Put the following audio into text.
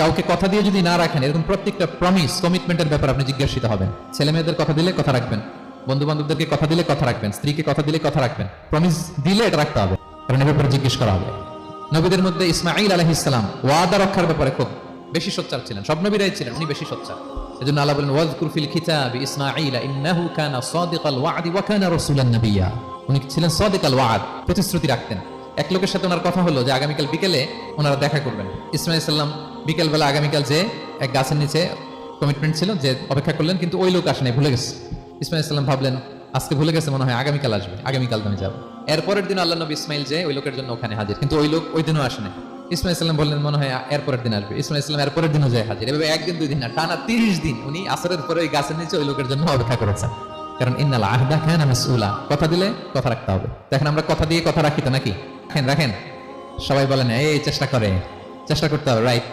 কাউকে কথা দিয়ে যদি না রাখেন, এরকম প্রত্যেকটা প্রমিস কমিটমেন্টের ব্যাপারে আপনি জিজ্ঞাসিত হবেন। ছেলে মেয়েদের কথা দিলে কথা রাখবেন, বন্ধু বান্ধবদেরকে কথা দিলে কথা রাখবেন, স্ত্রীকে কথা দিলে কথা রাখবেন, প্রমিস দিলে এটা রাখতে হবে, কারণ এ ব্যাপারে জিজ্ঞেস করা হবে। নবীদের মধ্যে ইসমাঈল আলাইহিস সালাম ওয়াদা রক্ষার ব্যাপারে খুব বেশি সোচ্চার ছিলেন, সব নবীরাই ছিলেন, উনি বেশি সোচ্চার। এজন্য আল্লাহ বলেন ওয়াজকুর ফিল কিতাবি ইসমাঈল ইন্নাহু কানা সাদিকাল ওয়াদি ওয়া কানা রাসূলান নাবিয়্যা। উনি ছিলেন সাদিকাল ওয়াদ, প্রতিশ্রুতি রাখতেন। এক লোকের সাথে ওনার কথা হলো যে আগামীকাল বিকেলে ওনারা দেখা করবেন। ইসমাঈল সাল্লাম বিকেল বেলা আগামীকাল যে এক গাছের নিচে কমিটমেন্ট ছিল যে অপেক্ষা করলেন, কিন্তু ওই লোক আসেনি, ভুলে গেছে। ইসমাঈল সাল্লাম ভাবলেন আজকে ভুলে গেছে, মনে হয় আগামীকাল আসবে, আগামীকাল আমি যাবো। এরপরের দিন আল্লাহ নবী ইসমাঈল যে ওই লোকের জন্য ওখানে হাজির, কিন্তু ওই লোক ওই দিনও আসেনি। ইসমাঈল সাল্লাম বললেন মনে হয় এরপরের দিন আসবে। ইসমাঈল সাল্লাম এরপরের দিনও যায় হাজির। এভাবে একদিন দুই দিন না, টানা 30 দিন উনি আসরের পরে ওই গাছের নিচে ওই লোকের জন্য অপেক্ষা করেছেন। কারণ ইন্নাল আহদা কানা মাসউলা, কথা দিলে কথা রাখতে হবে। দেখেন আমরা কথা দিয়ে কথা রাখি তো নাকি? রাখেন রাখেন, সবাই বলেন এই চেষ্টা করতে হবে, রাইট?